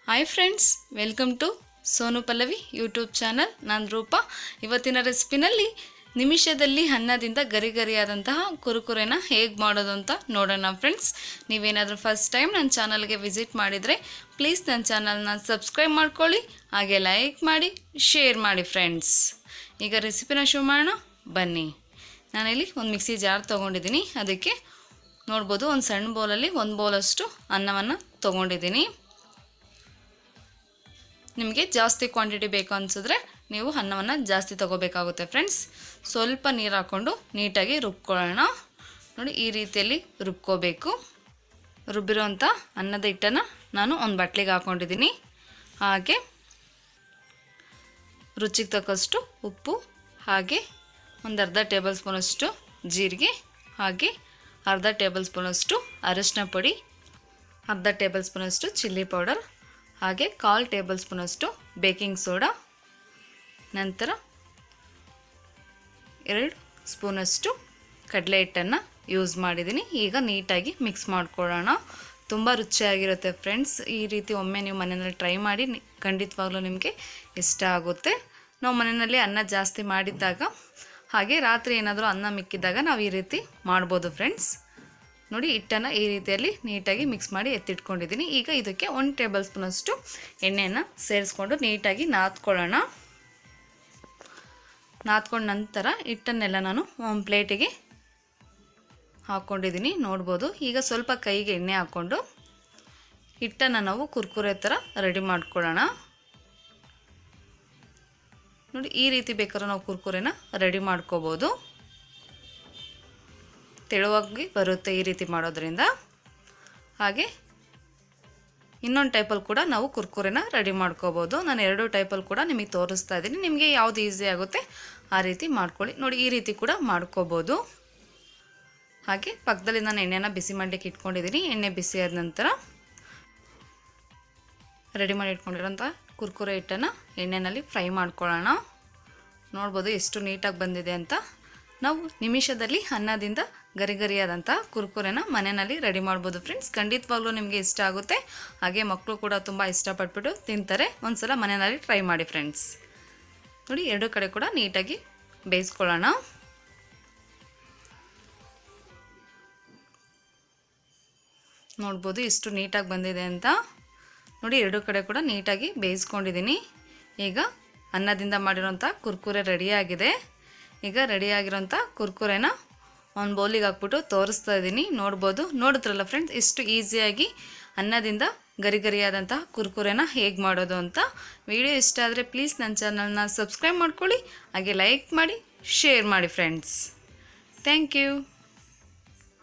Hi friends, welcome to Sonu Pallavi YouTube channel. ನಾನು ರೂಪಾ. ಇವತ್ತಿನ ರೆಸಿಪಿನಲ್ಲಿ ನಿಮಿಷದಲ್ಲಿ ಅನ್ನದಿಂದ ಗರಿಗರಿಯಾದಂತಹ ಕುರುಕುರೆನ ಹೇಗೆ ಮಾಡೋದು ಅಂತ ನೋಡೋಣ ಫ್ರೆಂಡ್ಸ್. ನೀವೇನಾದರೂ ಫಸ್ಟ್ ಟೈಮ್ ನನ್ನ ಚಾನಲ್ಗೆ ವಿಸಿಟ್ ಮಾಡಿದರೆ ಪ್ಲೀಸ್ ನನ್ನ ಚಾನಲ್ನ ಸಬ್ಸ್ಕ್ರೈಬ್ ಮಾಡ್ಕೊಳ್ಳಿ, ಹಾಗೆ ಲೈಕ್ ಮಾಡಿ, ಶೇರ್ ಮಾಡಿ ಫ್ರೆಂಡ್ಸ್. ಈಗ ರೆಸಿಪಿನ ಶುರು ಮಾಡೋಣ ಬನ್ನಿ. ನಾನಿಲ್ಲಿ ಒಂದು ಮಿಕ್ಸಿ ಜಾರ್ ತೊಗೊಂಡಿದ್ದೀನಿ. ಅದಕ್ಕೆ ನೋಡ್ಬೋದು ಒಂದು ಸಣ್ಣ ಬೌಲಲ್ಲಿ 1 ಬೌಲಷ್ಟು ಅನ್ನವನ್ನು ತೊಗೊಂಡಿದ್ದೀನಿ. ನಿಮಗೆ ಜಾಸ್ತಿ ಕ್ವಾಂಟಿಟಿ ಬೇಕು ಅನಿಸಿದ್ರೆ ನೀವು ಅನ್ನವನ್ನು ಜಾಸ್ತಿ ತೊಗೋಬೇಕಾಗುತ್ತೆ ಫ್ರೆಂಡ್ಸ್. ಸ್ವಲ್ಪ ನೀರು ಹಾಕ್ಕೊಂಡು ನೀಟಾಗಿ ರುಬ್ಕೊಳ್ಳೋಣ. ನೋಡಿ, ಈ ರೀತಿಯಲ್ಲಿ ರುಬ್ಕೋಬೇಕು. ರುಬ್ಬಿರೋಂಥ ಅನ್ನದ ಹಿಟ್ಟನ್ನು ನಾನು ಒಂದು ಬಟ್ಲಿಗೆ ಹಾಕ್ಕೊಂಡಿದ್ದೀನಿ. ಹಾಗೆ ರುಚಿಗೆ ತಕ್ಕಷ್ಟು ಉಪ್ಪು, ಹಾಗೆ ಒಂದು ಅರ್ಧ ಟೇಬಲ್ ಸ್ಪೂನಷ್ಟು ಜೀರಿಗೆ, ಹಾಗೆ ಅರ್ಧ ಟೇಬಲ್ ಸ್ಪೂನಷ್ಟು ಅರಿಶಿನ ಪುಡಿ, ಅರ್ಧ ಟೇಬಲ್ ಸ್ಪೂನಷ್ಟು ಚಿಲ್ಲಿ ಪೌಡರ್, ಹಾಗೆ 1/4 ಟೇಬಲ್ ಸ್ಪೂನಷ್ಟು ಬೇಕಿಂಗ್ ಸೋಡಾ, ನಂತರ 2 ಸ್ಪೂನಷ್ಟು ಕಡಲೆ ಹಿಟ್ಟನ್ನು ಯೂಸ್ ಮಾಡಿದ್ದೀನಿ. ಈಗ ನೀಟಾಗಿ ಮಿಕ್ಸ್ ಮಾಡ್ಕೊಳ್ಳೋಣ. ತುಂಬ ರುಚಿಯಾಗಿರುತ್ತೆ ಫ್ರೆಂಡ್ಸ್. ಈ ರೀತಿ ಒಮ್ಮೆ ನೀವು ಮನೆಯಲ್ಲಿ ಟ್ರೈ ಮಾಡಿ, ಖಂಡಿತವಾಗ್ಲೂ ನಿಮಗೆ ಇಷ್ಟ ಆಗುತ್ತೆ. ನಾವು ಮನೆಯಲ್ಲಿ ಅನ್ನ ಜಾಸ್ತಿ ಮಾಡಿದ್ದಾಗ, ಹಾಗೆ ರಾತ್ರಿ ಏನಾದರೂ ಅನ್ನ ಮಿಕ್ಕಿದಾಗ ನಾವು ಈ ರೀತಿ ಮಾಡ್ಬೋದು ಫ್ರೆಂಡ್ಸ್. ನೋಡಿ, ಹಿಟ್ಟನ್ನು ಈ ರೀತಿಯಲ್ಲಿ ನೀಟಾಗಿ ಮಿಕ್ಸ್ ಮಾಡಿ ಎತ್ತಿಟ್ಕೊಂಡಿದ್ದೀನಿ. ಈಗ ಇದಕ್ಕೆ 1 ಟೇಬಲ್ ಸ್ಪೂನಷ್ಟು ಎಣ್ಣೆಯನ್ನು ಸೇರಿಸ್ಕೊಂಡು ನೀಟಾಗಿ ನಾದ್ಕೊಳ್ಳೋಣ. ನಾದ್ಕೊಂಡ ನಂತರ ಹಿಟ್ಟನ್ನೆಲ್ಲ ನಾನು ಒಂದು ಪ್ಲೇಟಿಗೆ ಹಾಕ್ಕೊಂಡಿದ್ದೀನಿ. ನೋಡ್ಬೋದು, ಈಗ ಸ್ವಲ್ಪ ಕೈಗೆ ಎಣ್ಣೆ ಹಾಕ್ಕೊಂಡು ಹಿಟ್ಟನ್ನು ನಾವು ಕುರ್ಕುರೆ ಥರ ರೆಡಿ ಮಾಡ್ಕೊಳ್ಳೋಣ. ನೋಡಿ, ಈ ರೀತಿ ಬೇಕಾದ್ರೂ ನಾವು ಕುರ್ಕುರೆನ ರೆಡಿ ಮಾಡ್ಕೋಬೋದು. ತೆಳುವಾಗಿ ಬರುತ್ತೆ ಈ ರೀತಿ ಮಾಡೋದ್ರಿಂದ. ಹಾಗೆ ಇನ್ನೊಂದು ಟೈಪಲ್ಲಿ ಕೂಡ ನಾವು ಕುರ್ಕುರೆನ ರೆಡಿ ಮಾಡ್ಕೋಬೋದು. ನಾನು 2 ಟೈಪಲ್ಲಿ ಕೂಡ ನಿಮಗೆ ತೋರಿಸ್ತಾ ಇದ್ದೀನಿ. ನಿಮಗೆ ಯಾವುದು ಈಸಿ ಆಗುತ್ತೆ ಆ ರೀತಿ ಮಾಡ್ಕೊಳ್ಳಿ. ನೋಡಿ, ಈ ರೀತಿ ಕೂಡ ಮಾಡ್ಕೋಬೋದು. ಹಾಗೆ ಪಕ್ಕದಲ್ಲಿ ನಾನು ಎಣ್ಣೆನ ಬಿಸಿ ಮಾಡಲಿಕ್ಕೆ ಇಟ್ಕೊಂಡಿದ್ದೀನಿ. ಎಣ್ಣೆ ಬಿಸಿ ಆದ ನಂತರ ರೆಡಿ ಮಾಡಿ ಇಟ್ಕೊಂಡಿರೋಂಥ ಕುರ್ಕುರೆ ಹಿಟ್ಟನ್ನು ಎಣ್ಣೆಯಲ್ಲಿ ಫ್ರೈ ಮಾಡ್ಕೊಳ್ಳೋಣ. ನೋಡ್ಬೋದು ಎಷ್ಟು ನೀಟಾಗಿ ಬಂದಿದೆ ಅಂತ. ನಾವು ನಿಮಿಷದಲ್ಲಿ ಅನ್ನದಿಂದ ಗರಿಗರಿಯಾದಂಥ ಕುರ್ಕುರೆನ ಮನೆಯಲ್ಲಿ ರೆಡಿ ಮಾಡ್ಬೋದು ಫ್ರೆಂಡ್ಸ್. ಖಂಡಿತವಾಗ್ಲೂ ನಿಮಗೆ ಇಷ್ಟ ಆಗುತ್ತೆ. ಹಾಗೆ ಮಕ್ಕಳು ಕೂಡ ತುಂಬ ಇಷ್ಟಪಟ್ಬಿಟ್ಟು ತಿಂತಾರೆ. ಒಂದ್ಸಲ ಮನೆಯಲ್ಲಿ ಟ್ರೈ ಮಾಡಿ ಫ್ರೆಂಡ್ಸ್. ನೋಡಿ, 2 ಕಡೆ ಕೂಡ ನೀಟಾಗಿ ಬೇಯಿಸ್ಕೊಳ್ಳೋಣ. ನೋಡ್ಬೋದು ಎಷ್ಟು ನೀಟಾಗಿ ಬಂದಿದೆ ಅಂತ. ನೋಡಿ, 2 ಕಡೆ ಕೂಡ ನೀಟಾಗಿ ಬೇಯಿಸ್ಕೊಂಡಿದ್ದೀನಿ. ಈಗ ಅನ್ನದಿಂದ ಮಾಡಿರೋಂಥ ಕುರ್ಕುರೆ ರೆಡಿಯಾಗಿದೆ. ಈಗ ರೆಡಿಯಾಗಿರೋಂಥ ಕುರ್ಕುರೆನ ಒಂದು ಬೌಲಿಗೆ ಹಾಕ್ಬಿಟ್ಟು ತೋರಿಸ್ತಾ ಇದ್ದೀನಿ. ನೋಡ್ಬೋದು, ನೋಡಿದ್ರಲ್ಲ ಫ್ರೆಂಡ್ಸ್, ಎಷ್ಟು ಈಸಿಯಾಗಿ ಅನ್ನದಿಂದ ಗರಿಗರಿಯಾದಂಥ ಕುರ್ಕುರೆನ ಹೇಗೆ ಮಾಡೋದು ಅಂತ. ವಿಡಿಯೋ ಇಷ್ಟ ಆದರೆ ಪ್ಲೀಸ್ ನನ್ನ ಚಾನಲ್ನ ಸಬ್ಸ್ಕ್ರೈಬ್ ಮಾಡ್ಕೊಳ್ಳಿ, ಹಾಗೆ ಲೈಕ್ ಮಾಡಿ, ಶೇರ್ ಮಾಡಿ ಫ್ರೆಂಡ್ಸ್. Thank you.